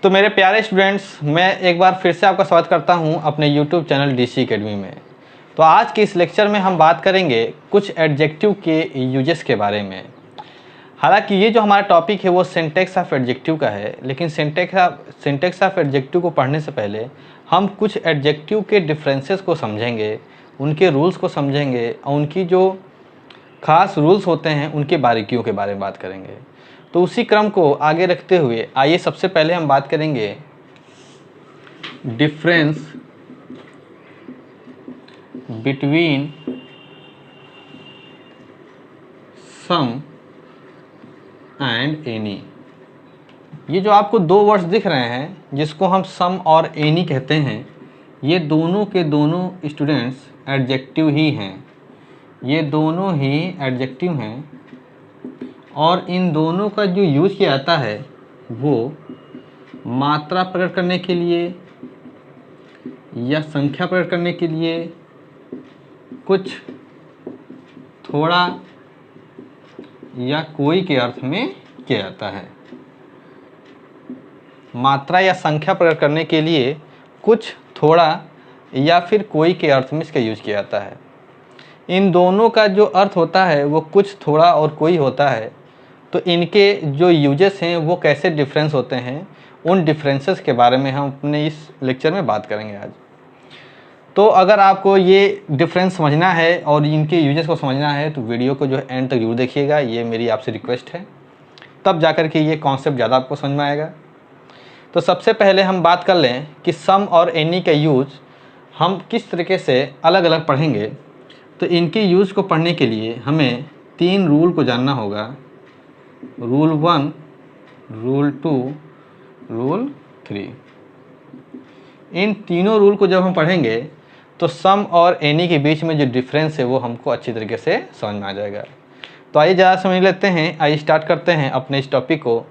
तो मेरे प्यारे स्टूडेंट्स, मैं एक बार फिर से आपका स्वागत करता हूं अपने YouTube चैनल डीसी अकेडमी में। तो आज के इस लेक्चर में हम बात करेंगे कुछ एडजेक्टिव के यूजेस के बारे में। हालांकि ये जो हमारा टॉपिक है वो सिंटैक्स ऑफ एडजेक्टिव का है, लेकिन सिंटैक्स ऑफ एडजेक्टिव को पढ़ने से पहले हम कुछ एडजेक्टिव के डिफरेंसेस को समझेंगे, उनके रूल्स को समझेंगे और उनकी जो ख़ास रूल्स होते हैं उनके बारीकियों के बारे में बात करेंगे। तो उसी क्रम को आगे रखते हुए आइए सबसे पहले हम बात करेंगे difference between some and any. ये जो आपको दो वर्ड्स दिख रहे हैं जिसको हम सम और एनी कहते हैं, ये दोनों के दोनों स्टूडेंट्स एडजेक्टिव ही हैं। ये दोनों ही एडजेक्टिव हैं और इन दोनों का जो यूज़ किया जाता है वो मात्रा प्रकट करने के लिए या संख्या प्रकट करने के लिए, कुछ, थोड़ा या कोई के अर्थ में किया जाता है। मात्रा या संख्या प्रकट करने के लिए कुछ, थोड़ा या फिर कोई के अर्थ में इसका यूज किया जाता है। इन दोनों का जो अर्थ होता है वो कुछ, थोड़ा और कोई होता है। तो इनके जो यूजेस हैं वो कैसे डिफरेंस होते हैं, उन डिफरेंसेस के बारे में हम अपने इस लेक्चर में बात करेंगे आज। तो अगर आपको ये डिफरेंस समझना है और इनके यूजेस को समझना है तो वीडियो को जो है एंड तक जरूर देखिएगा, ये मेरी आपसे रिक्वेस्ट है। तब जाकर के ये कॉन्सेप्ट ज़्यादा आपको समझ में आएगा। तो सबसे पहले हम बात कर लें कि सम और एनी का यूज़ हम किस तरीके से अलग अलग पढ़ेंगे। तो इनके यूज़ को पढ़ने के लिए हमें 3 रूल को जानना होगा। Rule 1, rule 2, rule 3। इन तीनों रूल को जब हम पढ़ेंगे तो सम और एनी के बीच में जो डिफरेंस है वो हमको अच्छी तरीके से समझ में आ जाएगा। तो आइए ज़्यादा समझ लेते हैं, आइए स्टार्ट करते हैं अपने इस टॉपिक को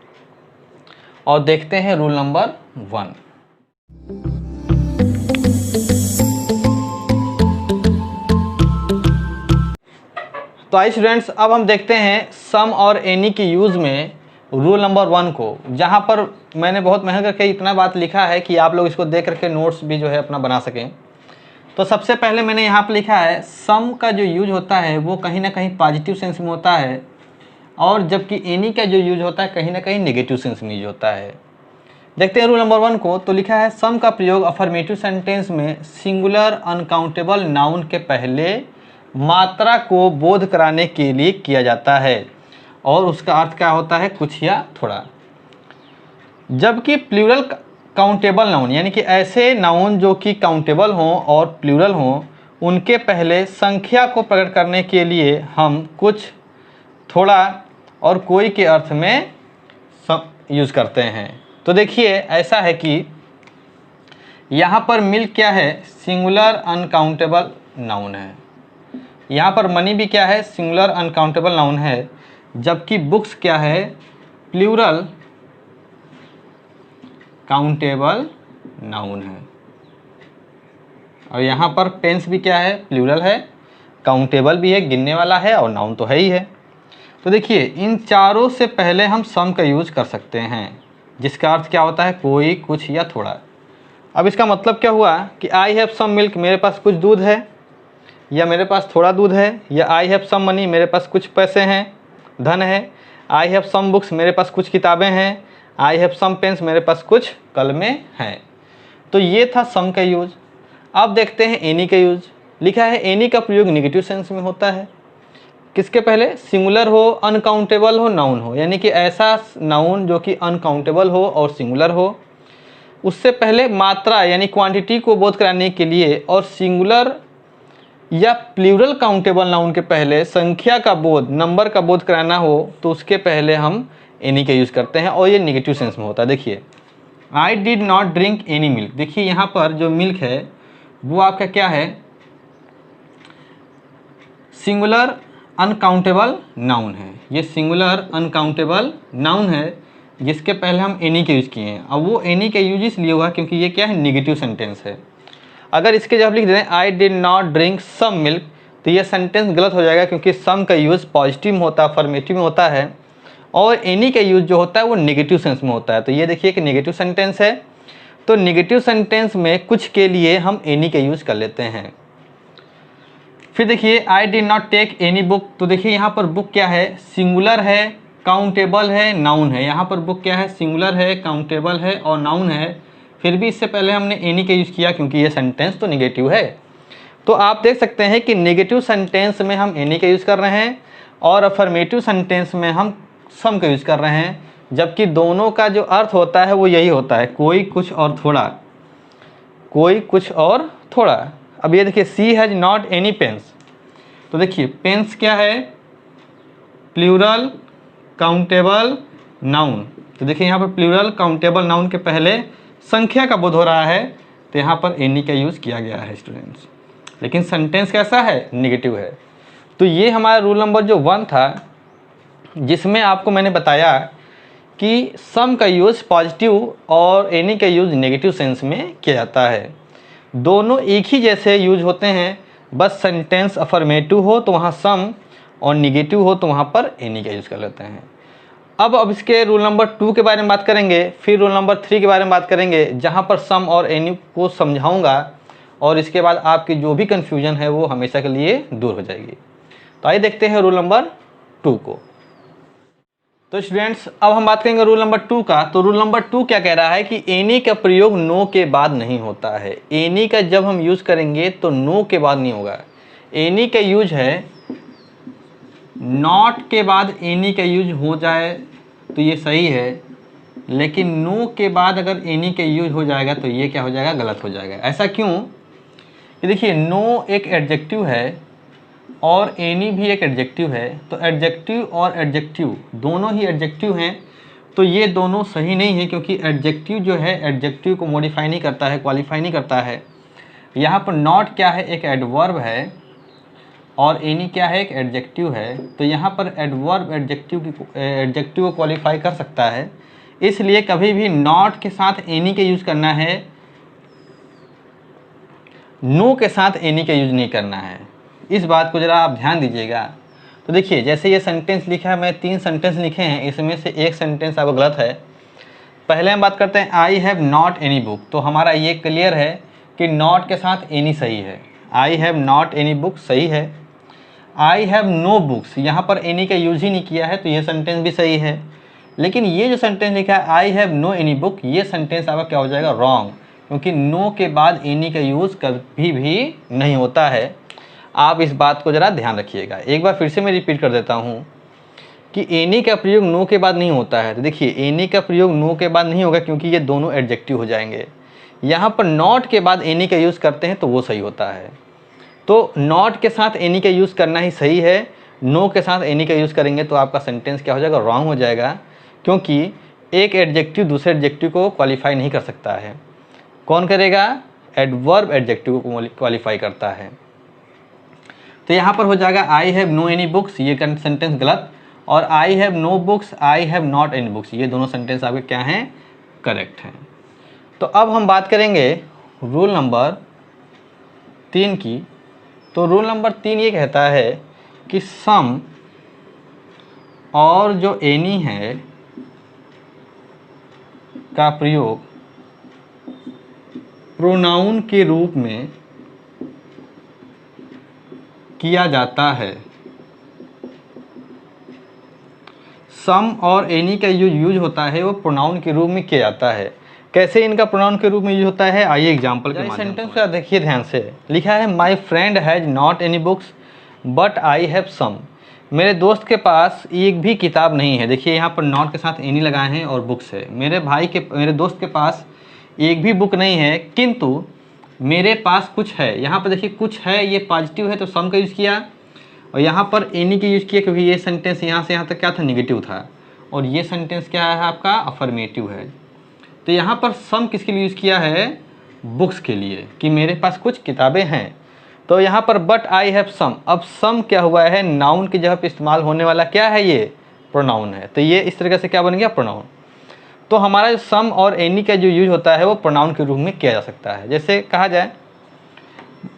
और देखते हैं रूल नंबर 1। तो आइए स्टूडेंट्स, अब हम देखते हैं सम और एनी के यूज़ में रूल नंबर 1 को, जहाँ पर मैंने बहुत मेहनत करके इतना बात लिखा है कि आप लोग इसको देख करके नोट्स भी जो है अपना बना सकें। तो सबसे पहले मैंने यहाँ पर लिखा है सम का जो यूज होता है वो कहीं ना कहीं पॉजिटिव सेंस में होता है, और जबकि एनी का जो यूज होता है कहीं ना कहीं नेगेटिव सेंस में यूज होता है। देखते हैं रूल नंबर 1 को। तो लिखा है सम का प्रयोग अफर्मेटिव सेंटेंस में सिंगुलर अनकाउंटेबल नाउन के पहले मात्रा को बोध कराने के लिए किया जाता है, और उसका अर्थ क्या होता है, कुछ या थोड़ा। जबकि प्लूरल काउंटेबल नाउन, यानी कि ऐसे नाउन जो कि काउंटेबल हों और प्लूरल हों, उनके पहले संख्या को प्रकट करने के लिए हम कुछ, थोड़ा और कोई के अर्थ में यूज़ करते हैं। तो देखिए ऐसा है कि यहाँ पर मिल्क क्या है, सिंगुलर अनकाउंटेबल नाउन है। यहाँ पर मनी भी क्या है, सिंगुलर अनकाउंटेबल नाउन है। जबकि बुक्स क्या है, प्लूरल काउंटेबल नाउन है। और यहाँ पर पेन्स भी क्या है, प्लूरल है, काउंटेबल भी है, गिनने वाला है, और नाउन तो है ही है। तो देखिए इन चारों से पहले हम सम का यूज़ कर सकते हैं, जिसका अर्थ क्या होता है, कोई, कुछ या थोड़ा। अब इसका मतलब क्या हुआ कि आई हैव सम मिल्क, मेरे पास कुछ दूध है, या मेरे पास थोड़ा दूध है, या आई हैव सम मनी, मेरे पास कुछ पैसे हैं, धन है। आई हैव सम बुक्स, मेरे पास कुछ किताबें हैं। आई हैव सम पेन्स, मेरे पास कुछ कलमें हैं। तो ये था सम का यूज। अब देखते हैं एनी का यूज। लिखा है एनी का प्रयोग नेगेटिव सेंस में होता है। किसके पहले, सिंगुलर हो, अनकाउंटेबल हो, नाउन हो, यानी कि ऐसा नाउन जो कि अनकाउंटेबल हो और सिंगुलर हो, उससे पहले मात्रा यानी क्वांटिटी को बोध कराने के लिए, और सिंगुलर या प्लूरल काउंटेबल नाउन के पहले संख्या का बोध, नंबर का बोध कराना हो, तो उसके पहले हम एनी का यूज़ करते हैं, और ये नेगेटिव सेंस में होता है। देखिए I did not drink any milk. देखिए यहाँ पर जो मिल्क है वो आपका क्या है, सिंगुलर अनकाउंटेबल नाउन है। ये सिंगुलर अनकाउंटेबल नाउन है जिसके पहले हम एनी का यूज़ किए हैं। अब वो एनी का यूज इसलिए हुआ क्योंकि ये क्या है, नेगेटिव सेंटेंस है। अगर इसके जब लिख दें I did not drink some milk, तो ये सेंटेंस गलत हो जाएगा, क्योंकि सम का यूज़ पॉजिटिव में होता है, अफर्मेटिव में होता है, और एनी का यूज जो होता है वो नेगेटिव सेंस में होता है। तो ये देखिए कि नेगेटिव सेंटेंस है, तो नेगेटिव सेंटेंस में कुछ के लिए हम एनी का यूज कर लेते हैं। फिर देखिए I did not take any book, तो देखिए यहाँ पर बुक क्या है, सिंगुलर है, काउंटेबल है, नाउन है। यहाँ पर बुक क्या है, सिंगुलर है, काउंटेबल है और नाउन है। फिर भी इससे पहले हमने एनी का यूज किया क्योंकि ये सेंटेंस तो नेगेटिव है। तो आप देख सकते हैं कि नेगेटिव सेंटेंस में हम एनी का यूज़ कर रहे हैं और अफर्मेटिव सेंटेंस में हम सम का यूज़ कर रहे हैं, जबकि दोनों का जो अर्थ होता है वो यही होता है, कोई कुछ और थोड़ा, कोई कुछ और थोड़ा। अब ये देखिए सी हैज़ नॉट एनी पेन्स, तो देखिए पेन्स क्या है, प्लूरल काउंटेबल नाउन। तो देखिए यहाँ पर प्लूरल काउंटेबल नाउन के पहले संख्या का बोध हो रहा है, तो यहाँ पर एनी का यूज़ किया गया है स्टूडेंट्स, लेकिन सेंटेंस कैसा है, नेगेटिव है। तो ये हमारा रूल नंबर जो 1 था, जिसमें आपको मैंने बताया कि सम का यूज़ पॉजिटिव और एनी का यूज़ नेगेटिव सेंस में किया जाता है। दोनों एक ही जैसे यूज होते हैं, बस सेंटेंस अफर्मेटिव हो तो वहाँ सम और नेगेटिव हो तो वहाँ पर एनी का यूज़ कर लेते हैं। अब इसके रूल नंबर 2 के बारे में बात करेंगे, फिर रूल नंबर 3 के बारे में बात करेंगे, जहाँ पर सम और एनी को समझाऊंगा और इसके बाद आपकी जो भी कन्फ्यूजन है वो हमेशा के लिए दूर हो जाएगी। तो आइए देखते हैं रूल नंबर 2 को। तो स्टूडेंट्स अब हम बात करेंगे रूल नंबर 2 का। तो रूल नंबर 2 क्या कह रहा है कि एनी का प्रयोग नो के बाद नहीं होता है। एनी का जब हम यूज़ करेंगे तो नो के बाद नहीं होगा। एनी का यूज है, नॉट के बाद एनी का यूज हो जाए तो ये सही है, लेकिन नो के बाद अगर एनी का यूज हो जाएगा तो ये क्या हो जाएगा, गलत हो जाएगा। ऐसा क्यों, ये देखिए नो एक एडजेक्टिव है और एनी भी एक एडजेक्टिव है, तो एडजेक्टिव और एडजेक्टिव दोनों ही एडजेक्टिव हैं, तो ये दोनों सही नहीं है, क्योंकि एडजेक्टिव जो है एडजेक्टिव को मॉडिफाई नहीं करता है, क्वालिफाई नहीं करता है। यहाँ पर नॉट क्या है, एक एडवर्ब है और एनी क्या है, एक एडजेक्टिव है, तो यहाँ पर एडवर्ब एडजेक्टिव को क्वालिफाई कर सकता है। इसलिए कभी भी नॉट के साथ एनी का यूज़ करना है, नो के साथ एनी का यूज़ नहीं करना है। इस बात को ज़रा आप ध्यान दीजिएगा। तो देखिए जैसे ये सेंटेंस लिखा है, मैं 3 सेंटेंस लिखे हैं, इसमें से एक सेंटेंस आपको गलत है। पहले हम बात करते हैं आई हैव नॉट एनी बुक, तो हमारा ये क्लियर है कि नॉट के साथ एनी सही है, I have not any book सही है। आई हैव नो बुक्स, यहाँ पर एनी का यूज ही नहीं किया है, तो ये सेंटेंस भी सही है। लेकिन ये जो सेंटेंस लिखा है I have no any book, ये सेंटेंस आपका क्या हो जाएगा, रॉन्ग, क्योंकि नो के बाद एनी का यूज़ कभी भी नहीं होता है। आप इस बात को ज़रा ध्यान रखिएगा। एक बार फिर से मैं रिपीट कर देता हूँ कि एनी का प्रयोग नो के बाद नहीं होता है। तो देखिए एनी का प्रयोग नो के बाद नहीं होगा, क्योंकि ये दोनों एडजेक्टिव हो जाएंगे। यहाँ पर नॉट के बाद एनी का यूज़ करते हैं तो वो सही होता है। तो नॉट के साथ एनी का यूज़ करना ही सही है, नो के साथ एनी का यूज़ करेंगे तो आपका सेंटेंस क्या हो जाएगा, रॉन्ग हो जाएगा, क्योंकि एक एडजेक्टिव दूसरे एडजेक्टिव को क्वालिफाई नहीं कर सकता है। कौन करेगा, एडवर्ब एडजेक्टिव को क्वालिफाई करता है। तो यहाँ पर हो जाएगा I have no any books, ये सेंटेंस गलत, और I have no books, I have not any books, ये दोनों सेंटेंस आपके क्या हैं, करेक्ट हैं। तो अब हम बात करेंगे रूल नंबर 3 की। तो रूल नंबर 3 ये कहता है कि सम और जो एनी है का प्रयोग प्रोनाउन के रूप में किया जाता है। सम और एनी का जो यूज होता है वो प्रोनाउन के रूप में किया जाता है। कैसे इनका प्रोनाउन के रूप में यूज होता है, आइए एग्जांपल के माध्यम से। सेंटेंस का देखिए ध्यान से, लिखा है my friend has not any books but I have some. मेरे दोस्त के पास एक भी किताब नहीं है। देखिए यहाँ पर नॉट के साथ एनी लगाए हैं और बुक्स है। मेरे दोस्त के पास एक भी बुक नहीं है, किंतु मेरे पास कुछ है। यहाँ पर देखिए कुछ है, ये पॉजिटिव है तो सम का यूज़ किया, और यहाँ पर एनी का यूज़ किया, क्योंकि ये सेंटेंस यहाँ से यहाँ तक क्या था, नेगेटिव था, और ये सेंटेंस क्या है आपका, अफर्मेटिव है। तो यहाँ पर सम किसके लिए यूज़ किया है, बुक्स के लिए, कि मेरे पास कुछ किताबें हैं। तो यहाँ पर बट आई हैव सम, अब सम क्या हुआ है, नाउन की जगह पर इस्तेमाल होने वाला क्या है, ये प्रोनाउन है। तो ये इस तरीके से क्या बन गया, प्रोनाउन। तो हमारा जो सम और एनी का जो यूज होता है वो प्रोनाउन के रूप में किया जा सकता है। जैसे कहा जाए,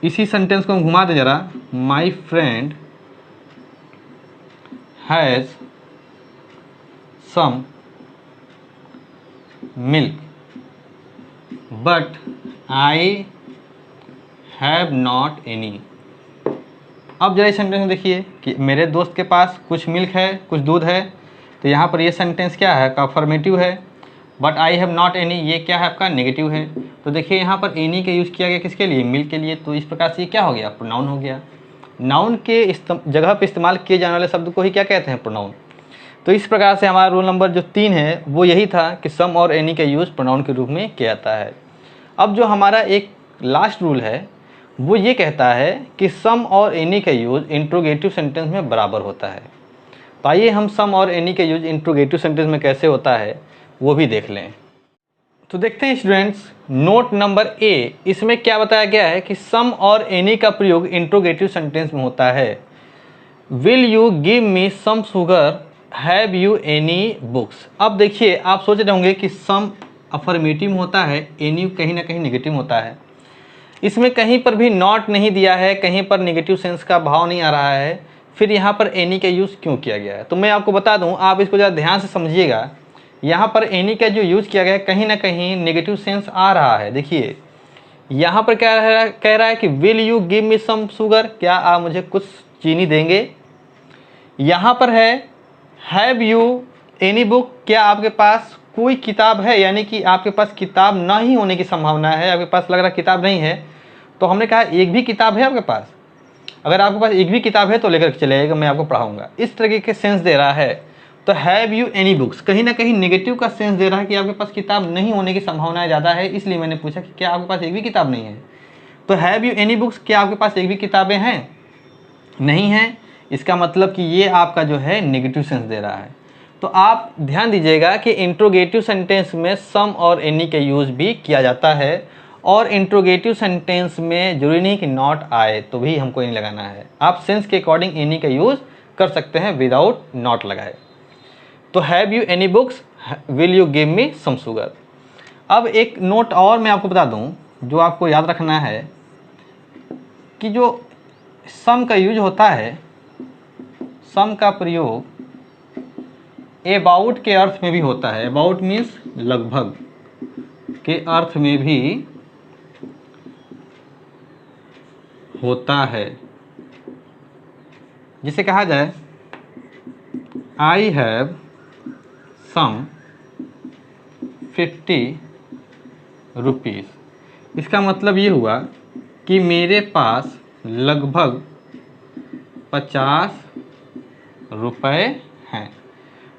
इसी सेंटेंस को हम घुमा दें जरा, my friend has some milk but I have not any. अब जरा इस सेंटेंस में देखिए कि मेरे दोस्त के पास कुछ मिल्क है, कुछ दूध है, तो यहाँ पर ये सेंटेंस क्या है, का अफर्मेटिव है। But I have not any, ये क्या है, आपका नेगेटिव है। तो देखिए यहाँ पर एनी का यूज़ किया गया किसके लिए, मिल्क के लिए। तो इस प्रकार से ये क्या हो गया, प्रोनाउन हो गया। नाउन के जगह पर इस्तेमाल किए जाने वाले शब्द को ही क्या कहते हैं, प्रोनाउन। तो इस प्रकार से हमारा रूल नंबर जो 3 है वो यही था कि सम और एनी का यूज़ प्रोनाउन के रूप में किया जाता है। अब जो हमारा एक लास्ट रूल है वो ये कहता है कि सम और एनी का यूज़ इंट्रोगेटिव सेंटेंस में बराबर होता है। तो आइए हम सम और एनी का यूज़ इंट्रोगेटिव सेंटेंस में कैसे होता है वो भी देख लें। तो देखते हैं स्टूडेंट्स, नोट नंबर ए, इसमें क्या बताया गया है कि सम और एनी का प्रयोग इंट्रोगेटिव सेंटेंस में होता है। Will you give me some sugar, have you any books. अब देखिए आप सोच रहे होंगे कि सम अफर्मेटिव होता है, एनी कहीं ना कहीं नेगेटिव होता है। इसमें कहीं पर भी नॉट नहीं दिया है, कहीं पर नेगेटिव सेंस का भाव नहीं आ रहा है, फिर यहाँ पर एनी का यूज़ क्यों किया गया है। तो मैं आपको बता दूँ, आप इसको ज़रा ध्यान से समझिएगा। यहाँ पर एनी का जो यूज़ किया गया है कहीं ना कहीं नेगेटिव सेंस आ रहा है। देखिए यहाँ पर क्या कह रहा है कि will you give me some sugar, क्या आप मुझे कुछ चीनी देंगे। यहाँ पर है हैव यू एनी बुक, क्या आपके पास कोई किताब है, यानी कि आपके पास किताब ना ही होने की संभावना है, आपके पास लग रहा है किताब नहीं है। तो हमने कहा एक भी किताब है आपके पास, अगर आपके पास एक भी किताब है तो लेकर चले आइएगा, मैं आपको पढ़ाऊंगा, इस तरीके के सेंस दे रहा है। तो हैव यू एनी बुक्स कहीं ना कहीं नेगेटिव का सेंस दे रहा है कि आपके पास किताब नहीं होने की संभावना ज़्यादा है, इसलिए मैंने पूछा कि क्या आपके पास एक भी किताब नहीं है। तो हैव यू एनी बुक्स, क्या आपके पास एक भी किताबें हैं, नहीं हैं, इसका मतलब कि ये आपका जो है नेगेटिव सेंस दे रहा है। तो आप ध्यान दीजिएगा कि इंट्रोगेटिव सेंटेंस में सम और एनी का यूज़ भी किया जाता है, और इंट्रोगेटिव सेंटेंस में जरूरी नहीं कि नॉट आए तो भी हमको नहीं लगाना है, आप सेंस के अकॉर्डिंग एनी का यूज़ कर सकते हैं विदाउट नॉट लगाए। तो have you any books, will you give me some sugar. अब एक नोट और मैं आपको बता दूं जो आपको याद रखना है कि जो सम का यूज होता है, सम का प्रयोग अबाउट के अर्थ में भी होता है। अबाउट मीन्स लगभग के अर्थ में भी होता है। जिसे कहा जाए आई हैव सम 50 रुपीज़। इसका मतलब ये हुआ कि मेरे पास लगभग 50 रुपये हैं।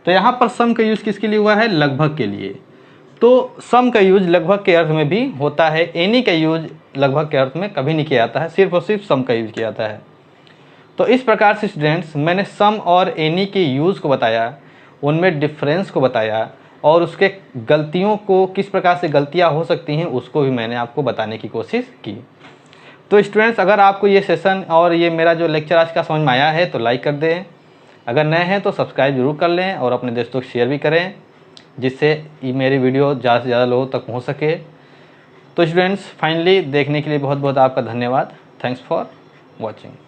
तो यहाँ पर सम का यूज़ किसके लिए हुआ है, लगभग के लिए। तो सम का यूज लगभग के अर्थ में भी होता है, एनी का यूज लगभग के अर्थ में कभी नहीं किया जाता है, सिर्फ और सिर्फ सम का यूज किया जाता है। तो इस प्रकार से स्टूडेंट्स मैंने सम और एनी के यूज़ को बताया, उनमें डिफरेंस को बताया, और उसके गलतियों को, किस प्रकार से गलतियां हो सकती हैं उसको भी मैंने आपको बताने की कोशिश की। तो स्टूडेंट्स अगर आपको ये सेशन और ये मेरा जो लेक्चर आज का समझ में आया है तो लाइक कर दें, अगर नए हैं तो सब्सक्राइब जरूर कर लें और अपने दोस्तों को शेयर भी करें, जिससे ये मेरी वीडियो ज़्यादा से ज़्यादा लोगों तक पहुंच सके। तो स्टूडेंट्स फाइनली देखने के लिए बहुत बहुत आपका धन्यवाद। Thanks for watching.